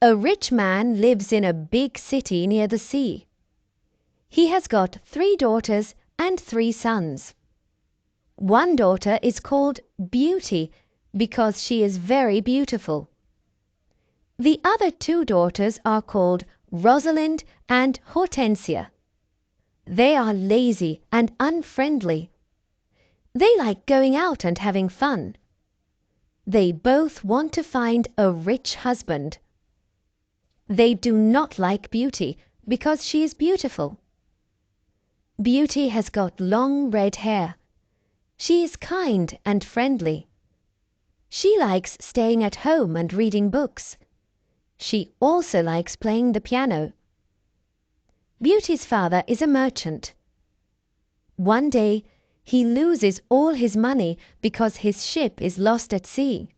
A rich man lives in a big city near the sea. He has got 3 daughters and 3 sons. One daughter is called Beauty because she is very beautiful. The other 2 daughters are called Rosalind and Hortensia. They are lazy and unfriendly. They like going out and having fun. They both want to find a rich husband. They do not like Beauty because she is beautiful. Beauty has got long red hair. She is kind and friendly. She likes staying at home and reading books. She also likes playing the piano. Beauty's father is a merchant. One day, he loses all his money because his ship is lost at sea.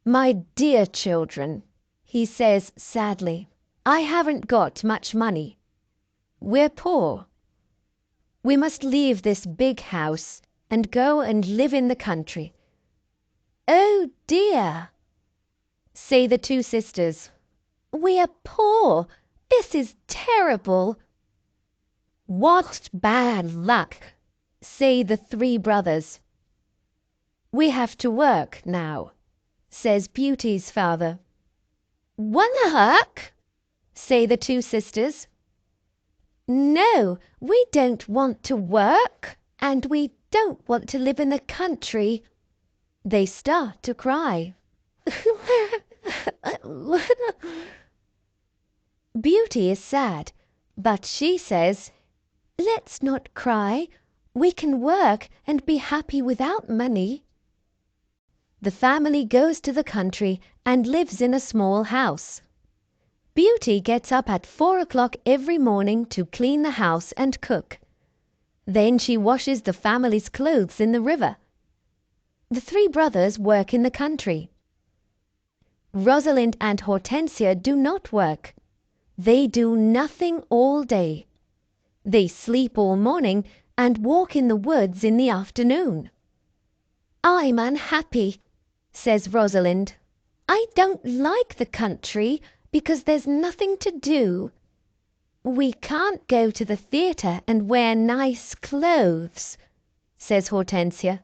"My dear children," he says sadly, "I haven't got much money. We're poor. We must leave this big house and go and live in the country." "Oh dear," say the 2 sisters. "We are poor. This is terrible." "What bad luck," say the 3 brothers. "We have to work now," says Beauty's father. "Work?" say the 2 sisters. "No, we don't want to work, and we don't want to live in the country." They start to cry. Beauty is sad, but she says, "Let's not cry. We can work and be happy without money." The family goes to the country and lives in a small house. Beauty gets up at 4 o'clock every morning to clean the house and cook. Then she washes the family's clothes in the river. The 3 brothers work in the country. Rosalind and Hortensia do not work. They do nothing all day. They sleep all morning and walk in the woods in the afternoon. "I'm unhappy," says Rosalind. "I don't like the country because there's nothing to do. We can't go to the theatre and wear nice clothes," says Hortensia.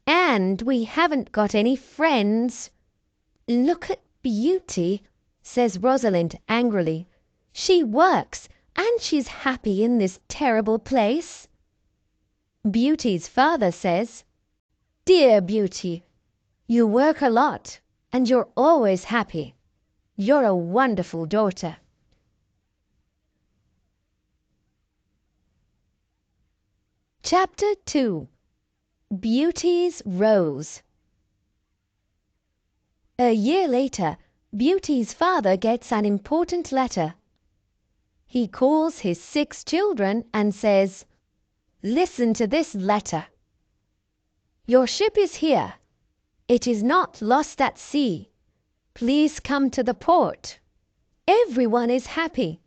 "And we haven't got any friends." "Look at Beauty," says Rosalind angrily. "She works, and she's happy in this terrible place." Beauty's father says, "Dear Beauty, you work a lot, and you're always happy. You're a wonderful daughter." Chapter 2. Beauty's Rose. A year later, Beauty's father gets an important letter. He calls his 6 children and says, "Listen to this letter. Your ship is here. It is not lost at sea. Please come to the port. Everyone is happy."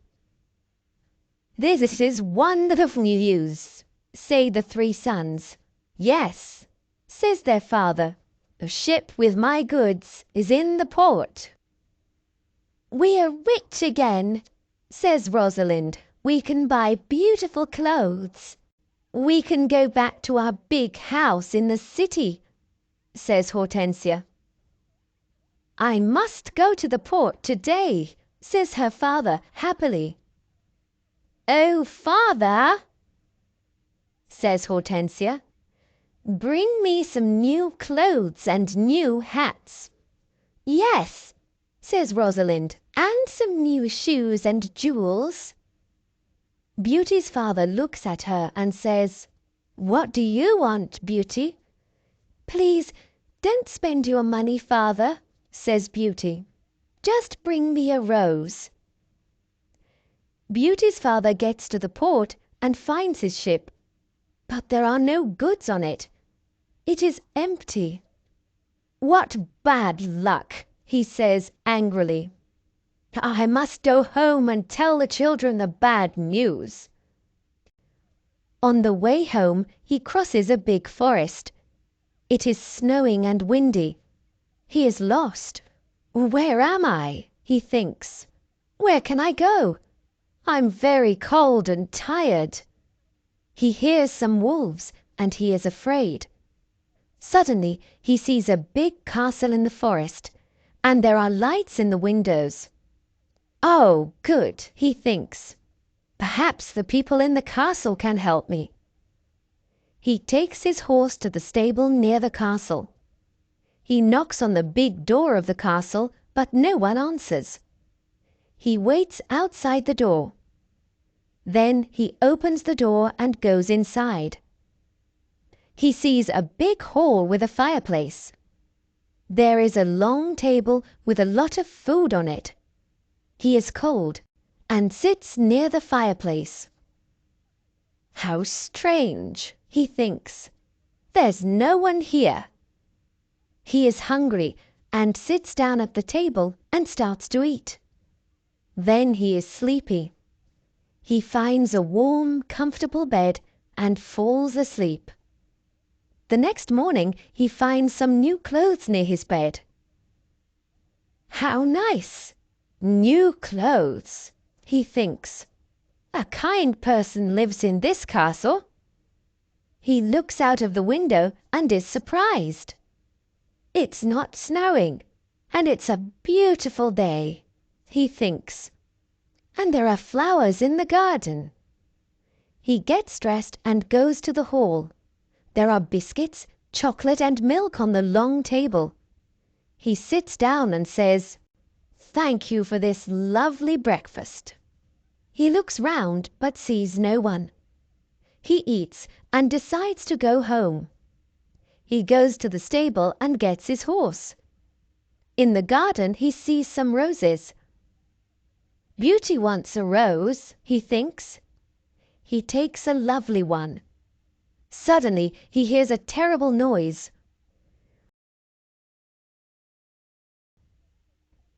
"This is wonderful news," say the 3 sons. "Yes," says their father, "the ship with my goods is in the port." "We are rich again," says Rosalind. "We can buy beautiful clothes." "We can go back to our big house in the city," says Hortensia. "I must go to the port today," says her father happily. "Oh, father," says Hortensia, "bring me some new clothes and new hats." "Yes," says Rosalind, "and some new shoes and jewels." Beauty's father looks at her and says, "What do you want, Beauty?" "Please don't spend your money, father," says Beauty. "Just bring me a rose." Beauty's father gets to the port and finds his ship, but there are no goods on it. It is empty. "What bad luck," he says angrily. "I must go home and tell the children the bad news." On the way home, he crosses a big forest. It is snowing and windy. He is lost. "Where am I?" He thinks, "Where can I go? I'm very cold and tired." He hears some wolves and he is afraid. Suddenly he sees a big castle in the forest, and there are lights in the windows. "Oh, good," he thinks. "Perhaps the people in the castle can help me." He takes his horse to the stable near the castle. He knocks on the big door of the castle, but no one answers. He waits outside the door. Then he opens the door and goes inside. He sees a big hall with a fireplace. There is a long table with a lot of food on it. He is cold and sits near the fireplace. "How strange," he thinks. "There's no one here." He is hungry and sits down at the table and starts to eat. Then he is sleepy. He finds a warm, comfortable bed and falls asleep. The next morning he finds some new clothes near his bed. "How nice! New clothes," he thinks. "A kind person lives in this castle." He looks out of the window and is surprised. It's not snowing, and it's a beautiful day, he thinks. And there are flowers in the garden. He gets dressed and goes to the hall. There are biscuits, chocolate and milk on the long table. He sits down and says, "Thank you for this lovely breakfast." He looks round but sees no one. He eats and decides to go home. He goes to the stable and gets his horse. In the garden he sees some roses. "Beauty wants a rose," he thinks. He takes a lovely one. Suddenly he hears a terrible noise.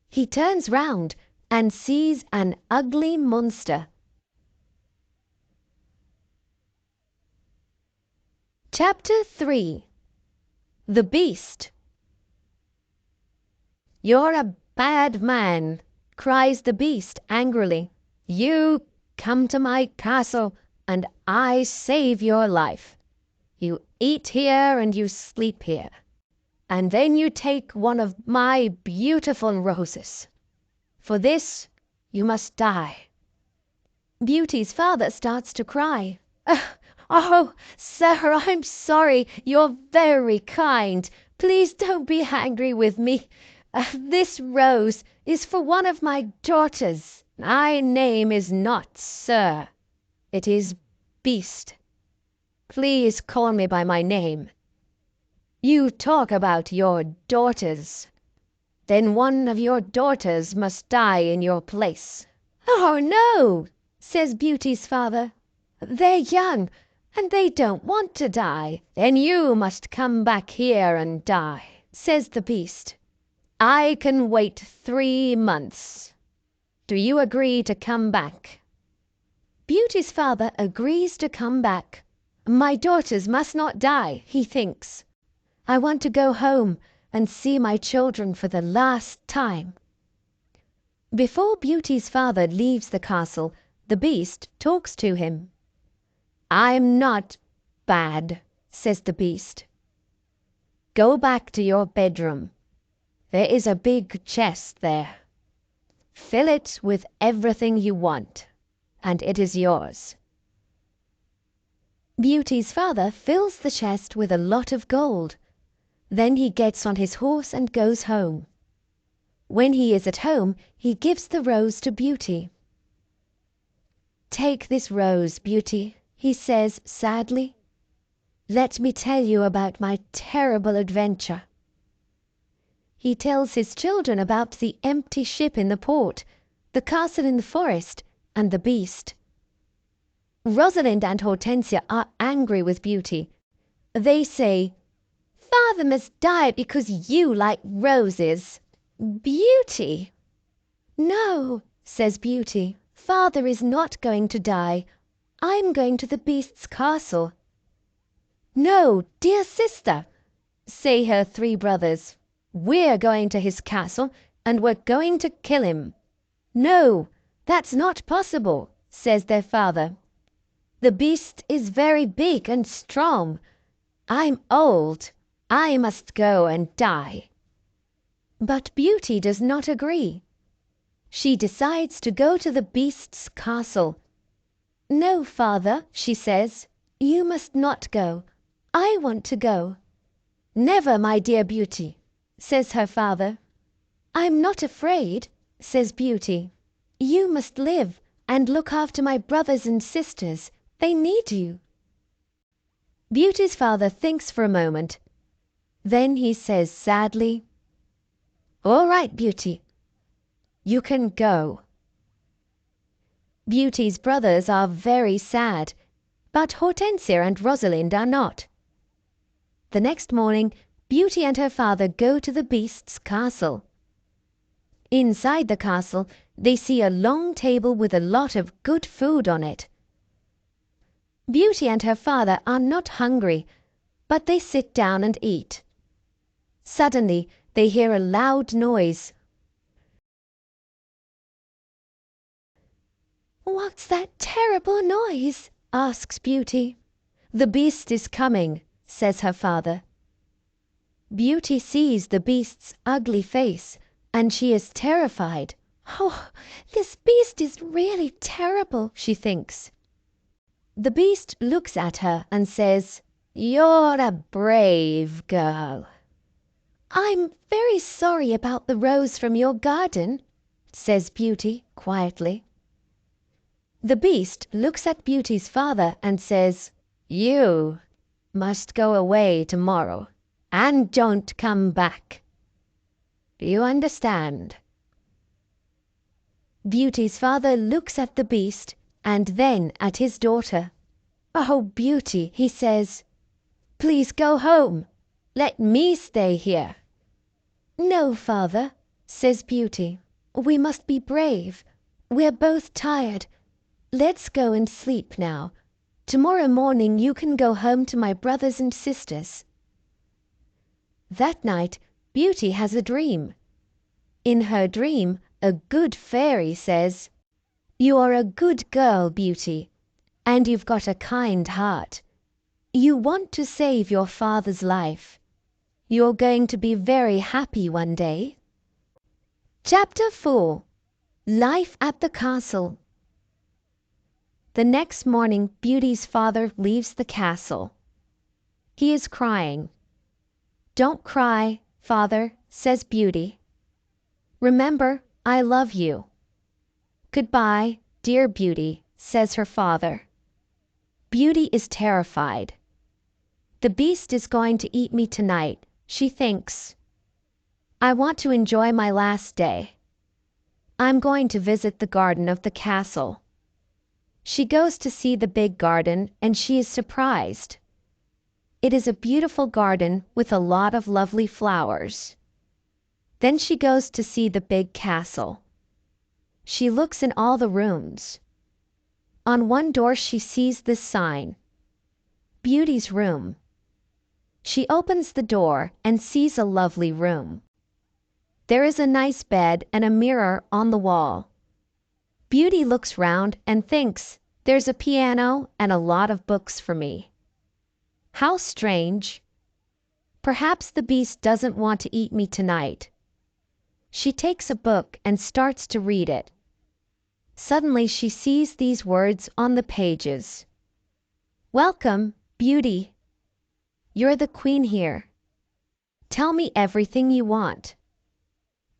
He turns round and sees an ugly monster. Chapter 3. The Beast. "You're a bad man," cries the Beast angrily. "You come to my castle and I save your life. You eat here and you sleep here. And then you take one of my beautiful roses. For this you must die." Beauty's father starts to cry. "Oh, sir, I'm sorry. You're very kind. Please don't be angry with me. This rose is for one of my daughters. My name is not Sir. It is Beast. Please call me by my name. You talk about your daughters. Then one of your daughters must die in your place." "Oh, no," says Beauty's father. "They're young, and they don't want to die." "Then you must come back here and die," says the Beast. "I can wait 3 months. Do you agree to come back?" Beauty's father agrees to come back. My daughters must not die, he thinks. I want to go home and see my children for the last time. Before Beauty's father leaves the castle, the Beast talks to him. "I'm not bad," says the Beast. "Go back to your bedroom. There is a big chest there. Fill it with everything you want, and it is yours." Beauty's father fills the chest with a lot of gold. Then he gets on his horse and goes home. When he is at home, he gives the rose to Beauty. "Take this rose, Beauty," he says sadly. "Let me tell you about my terrible adventure." He tells his children about the empty ship in the port, the castle in the forest, and the Beast. Rosalind and Hortensia are angry with Beauty. They say, "Father must die because you like roses." "Beauty!" "No," says Beauty. "Father is not going to die. I'm going to the Beast's castle." "No, dear sister," say her 3 brothers. "We're going to his castle, and we're going to kill him." "No, that's not possible," says their father. "The beast is very big and strong. I'm old. I must go and die." But Beauty does not agree. She decides to go to the beast's castle. "No, father," she says, "you must not go. I want to go." "Never, my dear Beauty," says her father. "I'm not afraid," says Beauty. "You must live and look after my brothers and sisters. They need you." Beauty's father thinks for a moment. Then he says sadly, "All right, Beauty. You can go." Beauty's brothers are very sad, but Hortensia and Rosalind are not. The next morning, Beauty and her father go to the beast's castle. Inside the castle, they see a long table with a lot of good food on it. Beauty and her father are not hungry, but they sit down and eat. Suddenly, they hear a loud noise. "What's that terrible noise?" asks Beauty. "The beast is coming," says her father. Beauty sees the beast's ugly face, and she is terrified. "Oh, this beast is really terrible," she thinks. The beast looks at her and says, "You're a brave girl." "I'm very sorry about the rose from your garden," says Beauty quietly. The beast looks at Beauty's father and says, "You must go away tomorrow and don't come back. Do you understand?" Beauty's father looks at the beast and then at his daughter. "Oh, Beauty," he says, "please go home. Let me stay here." "No, father," says Beauty. "We must be brave. We're both tired. Let's go and sleep now. Tomorrow morning you can go home to my brothers and sisters." That night, Beauty has a dream. In her dream, a good fairy says, "You are a good girl, Beauty, and you've got a kind heart. You want to save your father's life. You're going to be very happy one day." Chapter 4. Life at the Castle. The next morning, Beauty's father leaves the castle. He is crying. "Don't cry, father," says Beauty. "Remember, I love you." "Goodbye, dear Beauty," says her father. Beauty is terrified. The beast is going to eat me tonight, she thinks. I want to enjoy my last day. I'm going to visit the garden of the castle. She goes to see the big garden and she is surprised. It is a beautiful garden with a lot of lovely flowers. Then she goes to see the big castle. She looks in all the rooms. On one door she sees this sign, "Beauty's Room." She opens the door and sees a lovely room. There is a nice bed and a mirror on the wall. Beauty looks round and thinks, there's a piano and a lot of books for me. How strange. Perhaps the beast doesn't want to eat me tonight. She takes a book and starts to read it. Suddenly she sees these words on the pages. "Welcome, Beauty. You're the queen here. Tell me everything you want."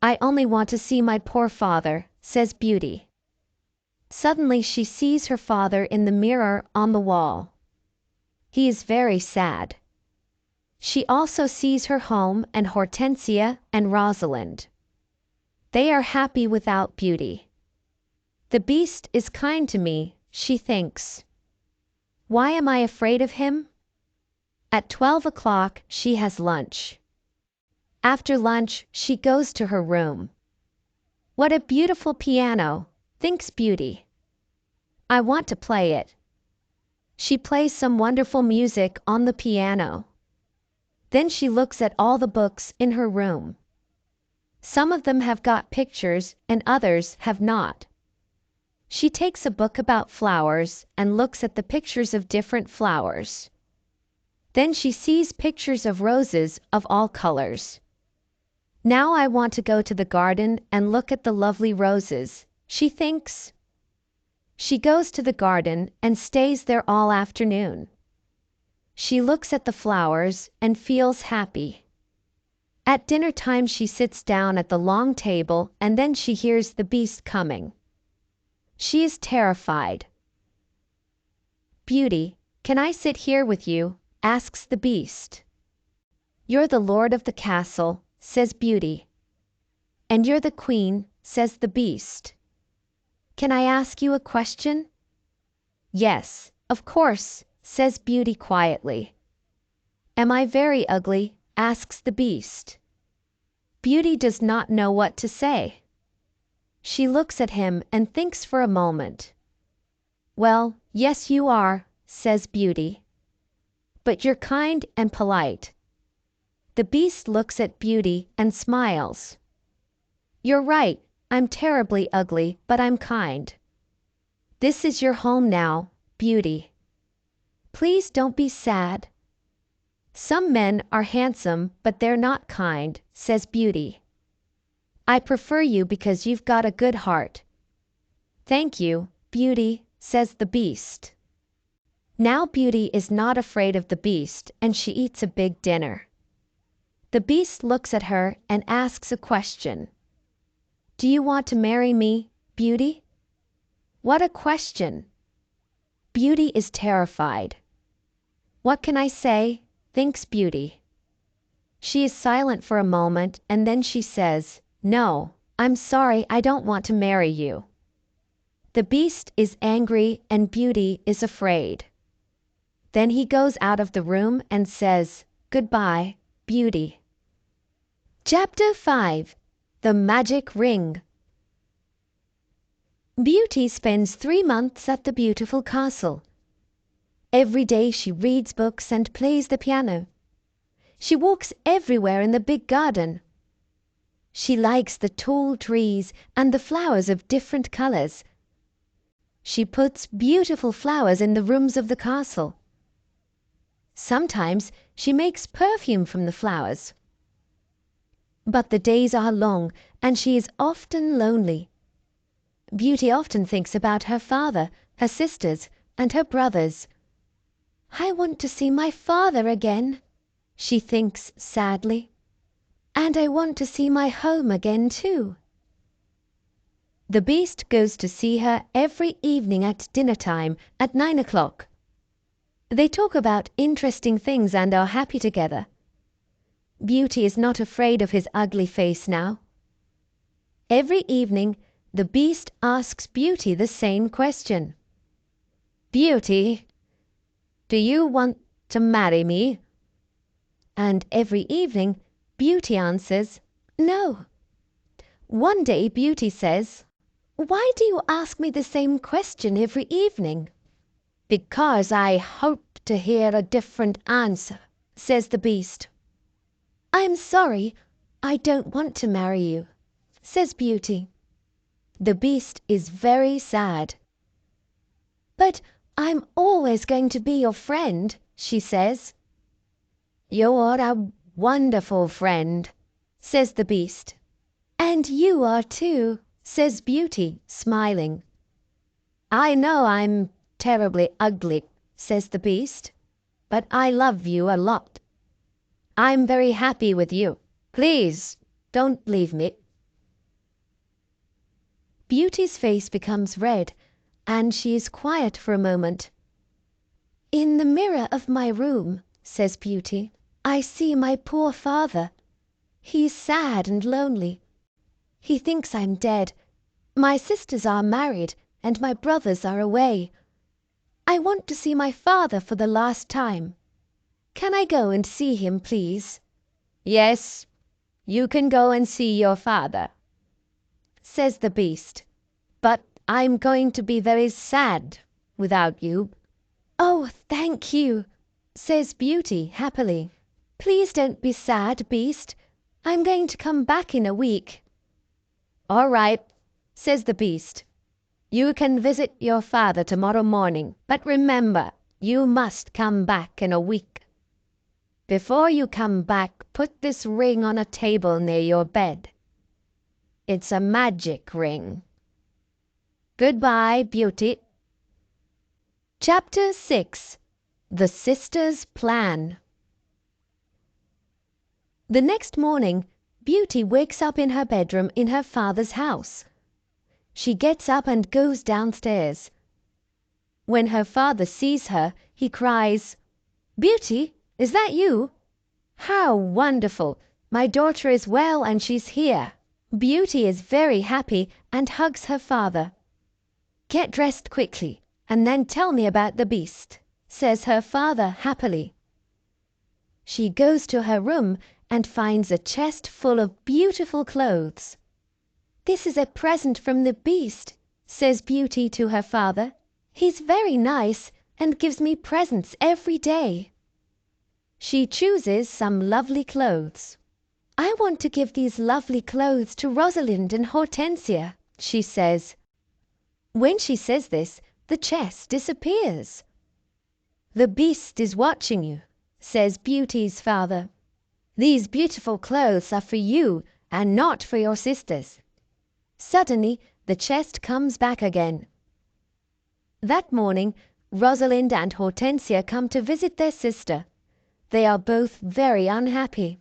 "I only want to see my poor father," says Beauty. Suddenly she sees her father in the mirror on the wall. He is very sad. She also sees her home and Hortensia and Rosalind. They are happy without Beauty. The beast is kind to me, she thinks. Why am I afraid of him? At 12 o'clock she has lunch. After lunch she goes to her room. What a beautiful piano, thinks Beauty. I want to play it. She plays some wonderful music on the piano. Then she looks at all the books in her room. Some of them have got pictures and others have not. She takes a book about flowers and looks at the pictures of different flowers. Then she sees pictures of roses of all colors. Now I want to go to the garden and look at the lovely roses, she thinks. She goes to the garden and stays there all afternoon. She looks at the flowers and feels happy. At dinner time she sits down at the long table and then she hears the beast coming. She is terrified. "Beauty, can I sit here with you?" asks the beast. "You're the lord of the castle," says Beauty. "And you're the queen," says the beast. "Can I ask you a question?" "Yes, of course," says Beauty quietly. "Am I very ugly?" asks the beast. Beauty does not know what to say. She looks at him and thinks for a moment. "Well, yes you are," says Beauty. "But you're kind and polite." The beast looks at Beauty and smiles. "You're right, I'm terribly ugly, but I'm kind. This is your home now, Beauty. Please don't be sad." "Some men are handsome, but they're not kind," says Beauty. "I prefer you because you've got a good heart." "Thank you, Beauty," says the beast. Now Beauty is not afraid of the beast, and she eats a big dinner. The beast looks at her and asks a question. "Do you want to marry me, Beauty?" What a question! Beauty is terrified. "What can I say?" thinks Beauty. She is silent for a moment and then she says, "No, I'm sorry, I don't want to marry you." The beast is angry and Beauty is afraid. Then he goes out of the room and says, "Goodbye, Beauty." Chapter 5. The Magic Ring. Beauty spends 3 months at the beautiful castle. Every day she reads books and plays the piano. She walks everywhere in the big garden. She likes the tall trees and the flowers of different colors. She puts beautiful flowers in the rooms of the castle. Sometimes she makes perfume from the flowers. But the days are long and she is often lonely. Beauty often thinks about her father, her sisters, and her brothers. "I want to see my father again," she thinks sadly. "And I want to see my home again too." The beast goes to see her every evening at dinner time at 9 o'clock. They talk about interesting things and are happy together. Beauty is not afraid of his ugly face now. Every evening the beast asks Beauty the same question. "Beauty, do you want to marry me?" And every evening Beauty answers, "No." One day Beauty says, "Why do you ask me the same question every evening?" "Because I hope to hear a different answer," says the beast. "I'm sorry, I don't want to marry you," says Beauty. The beast is very sad. "But I'm always going to be your friend," she says. "You're a wonderful friend," says the beast. "And you are too," says Beauty, smiling. "I know I'm terribly ugly," says the beast, "but I love you a lot. I'm very happy with you. Please don't leave me." Beauty's face becomes red, and she is quiet for a moment. "In the mirror of my room," says Beauty, "I see my poor father. He's sad and lonely. He thinks I'm dead. My sisters are married, and my brothers are away. I want to see my father for the last time. Can I go and see him, please?" "Yes, you can go and see your father," says the beast, "but I'm going to be very sad without you." "Oh, thank you," says Beauty happily. "Please don't be sad, beast. I'm going to come back in a week." "All right," says the Beast. "You can visit your father tomorrow morning, but remember, you must come back in a week. Before you come back, put this ring on a table near your bed. It's a magic ring. Goodbye, Beauty." Chapter 6. The Sisters' Plan. The next morning, Beauty wakes up in her bedroom in her father's house. She gets up and goes downstairs. When her father sees her, he cries, "Beauty, is that you? How wonderful! My daughter is well and she's here." Beauty is very happy and hugs her father. "Get dressed quickly and then tell me about the Beast," says her father happily. She goes to her room and finds a chest full of beautiful clothes. "This is a present from the Beast," says Beauty to her father. "He's very nice and gives me presents every day." She chooses some lovely clothes. "I want to give these lovely clothes to Rosalind and Hortensia," she says. When she says this, the chest disappears. "The Beast is watching you," says Beauty's father. "These beautiful clothes are for you and not for your sisters." Suddenly, the chest comes back again. That morning, Rosalind and Hortensia come to visit their sister. They are both very unhappy.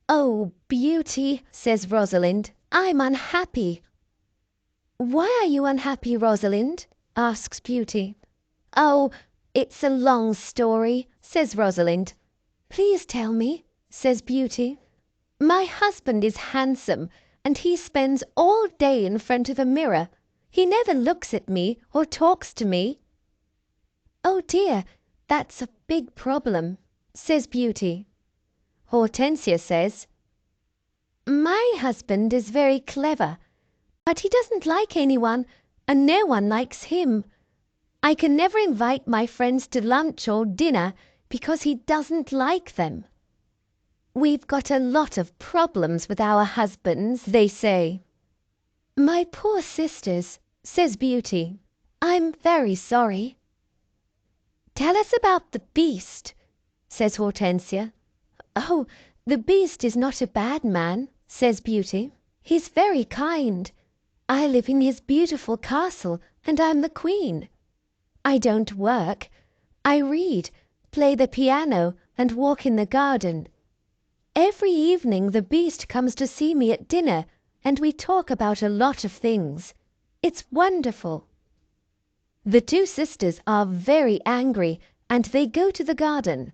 "Oh, Beauty," says Rosalind, "I'm unhappy." "Why are you unhappy, Rosalind?" asks Beauty. "Oh, it's a long story," says Rosalind. "Please tell me," says Beauty. "My husband is handsome, and he spends all day in front of a mirror. He never looks at me or talks to me." "Oh dear, that's a big problem," says Beauty. Hortensia says, "My husband is very clever, but he doesn't like anyone, and no one likes him. I can never invite my friends to lunch or dinner because he doesn't like them." "We've got a lot of problems with our husbands," they say. "My poor sisters," says Beauty. "I'm very sorry." "Tell us about the Beast," says Hortensia. "Oh, the Beast is not a bad man," says Beauty. "He's very kind. I live in his beautiful castle, and I'm the queen. I don't work. I read, play the piano, and walk in the garden. Every evening the Beast comes to see me at dinner, and we talk about a lot of things. It's wonderful." The two sisters are very angry, and they go to the garden.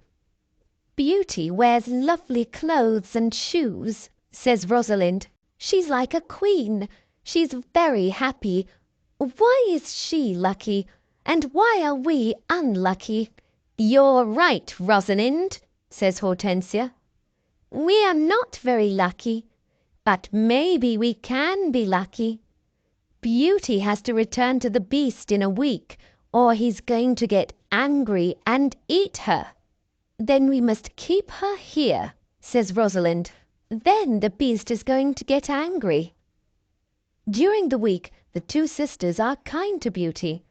"Beauty wears lovely clothes and shoes," says Rosalind. "She's like a queen. She's very happy. Why is she lucky, and why are we unlucky?" "You're right, Rosalind," says Hortensia. "We are not very lucky, but maybe we can be lucky. Beauty has to return to the Beast in a week, or he's going to get angry and eat her." "Then we must keep her here," says Rosalind. "Then the Beast is going to get angry." During the week, the two sisters are kind to Beauty.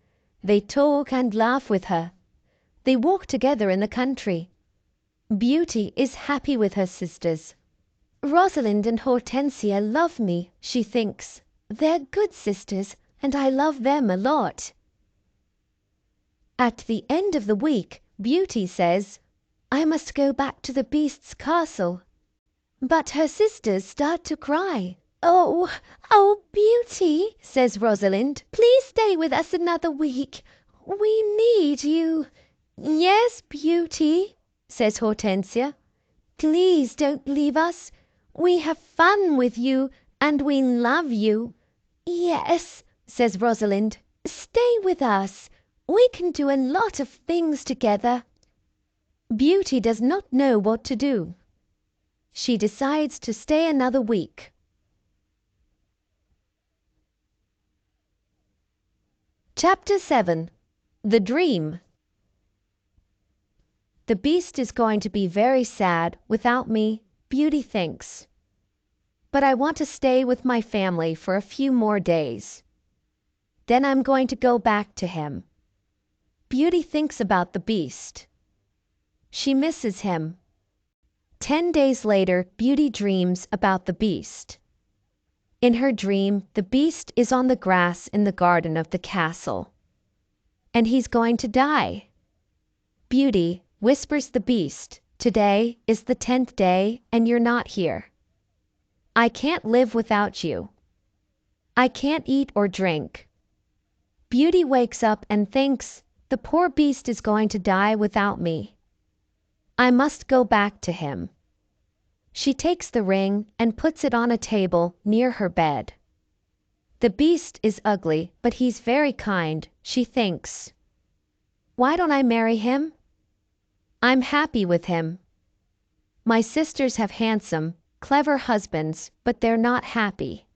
They talk and laugh with her. They walk together in the country. Beauty is happy with her sisters. "Rosalind and Hortensia love me," she thinks. "They're good sisters, and I love them a lot." At the end of the week, Beauty says, "I must go back to the Beast's castle." But her sisters start to cry. "Oh, oh, Beauty," says Rosalind, "please stay with us another week. We need you." "Yes, Beauty," says Hortensia. "Please don't leave us. We have fun with you, and we love you." "Yes," says Rosalind, "stay with us. We can do a lot of things together." Beauty does not know what to do. She decides to stay another week. Chapter 7. The Dream. The Beast is going to be very sad without me, Beauty thinks. but I want to stay with my family for a few more days. Then I'm going to go back to him." Beauty thinks about the beast. She misses him. 10 days later, Beauty dreams about the beast. In her dream, the beast is on the grass in the garden of the castle. And he's going to die. "Beauty," whispers the beast, "today is the 10th day and you're not here. I can't live without you. I can't eat or drink." Beauty wakes up and thinks, "The poor beast is going to die without me. I must go back to him." She takes the ring and puts it on a table near her bed. The beast is ugly, but he's very kind, she thinks. "Why don't I marry him? I'm happy with him. My sisters have handsome, clever husbands, but they're not happy."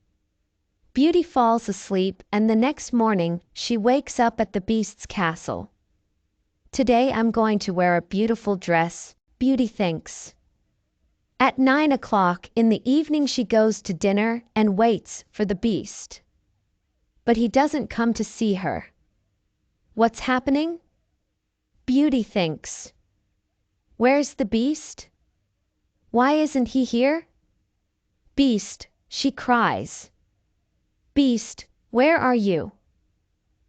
Beauty falls asleep, and the next morning she wakes up at the beast's castle. "Today I'm going to wear a beautiful dress," Beauty thinks. At 9 o'clock in the evening she goes to dinner and waits for the beast. But he doesn't come to see her. What's happening? Beauty thinks. Where's the beast? Why isn't he here? "Beast," she cries. "Beast, where are you?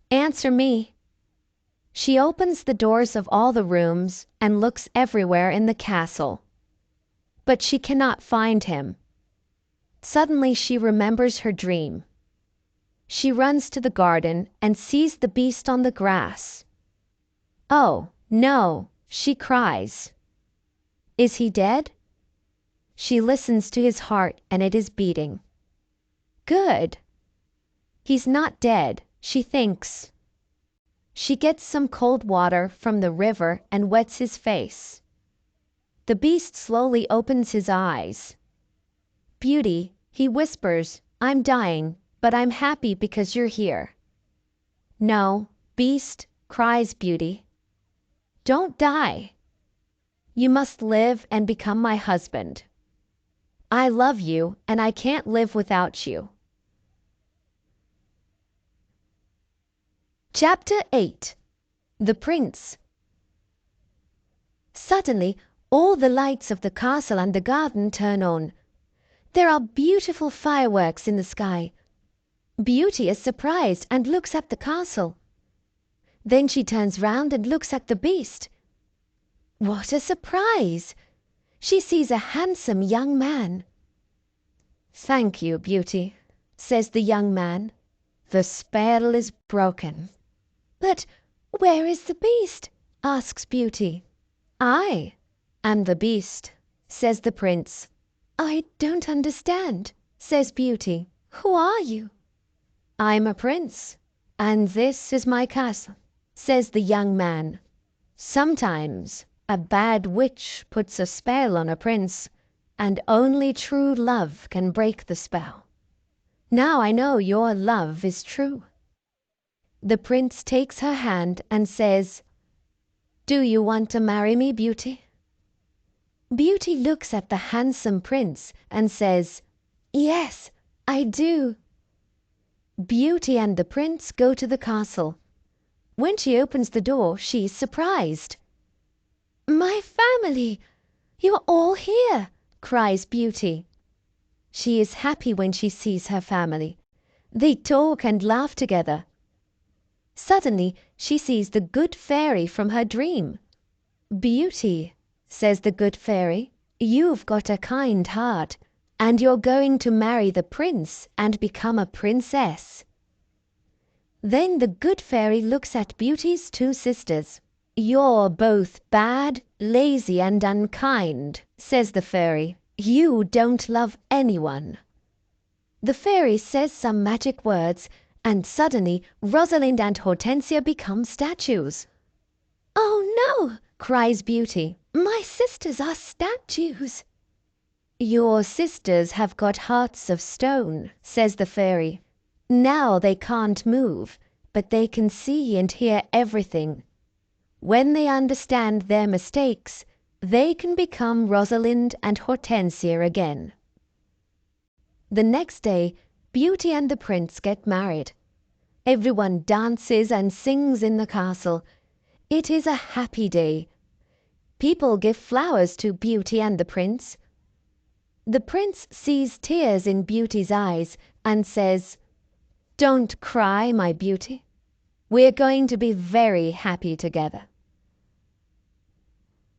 Answer me." She opens the doors of all the rooms and looks everywhere in the castle. But she cannot find him. Suddenly she remembers her dream. She runs to the garden and sees the beast on the grass. "Oh, no," she cries. "Is he dead?" She listens to his heart and it is beating. Good. He's not dead, she thinks. She gets some cold water from the river and wets his face. The beast slowly opens his eyes. "Beauty," he whispers, "I'm dying, but I'm happy because you're here." "No, beast," cries Beauty. "Don't die. You must live and become my husband. I love you and I can't live without you." Chapter 8. The Prince. Suddenly, all the lights of the castle and the garden turn on. There are beautiful fireworks in the sky. Beauty is surprised and looks at the castle. Then she turns round and looks at the beast. What a surprise! She sees a handsome young man. "Thank you, Beauty," says the young man. "The spell is broken." "But where is the beast?" asks Beauty. "I am the beast," says the prince. "I don't understand," says Beauty. "Who are you?" "I'm a prince, and this is my castle," says the young man. "Sometimes a bad witch puts a spell on a prince, and only true love can break the spell. Now I know your love is true." The prince takes her hand and says, "Do you want to marry me, Beauty?" Beauty looks at the handsome prince and says, "Yes, I do." Beauty and the prince go to the castle. When she opens the door, she's surprised. "My family! You are all here!" cries Beauty. She is happy when she sees her family. They talk and laugh together. Suddenly she sees the good fairy from her dream. "Beauty," says the good fairy, "you've got a kind heart, and you're going to marry the prince and become a princess." Then the good fairy looks at Beauty's two sisters. "You're both bad, lazy, and unkind," says the fairy. "You don't love anyone." The fairy says some magic words, and suddenly Rosalind and Hortensia become statues. "Oh no!" cries Beauty. "My sisters are statues." "Your sisters have got hearts of stone," says the fairy. "Now they can't move, but they can see and hear everything. When they understand their mistakes, they can become Rosalind and Hortensia again." The next day, Beauty and the Prince get married. Everyone dances and sings in the castle. It is a happy day. People give flowers to Beauty and the Prince. The Prince sees tears in Beauty's eyes and says, "Don't cry, my Beauty. We're going to be very happy together."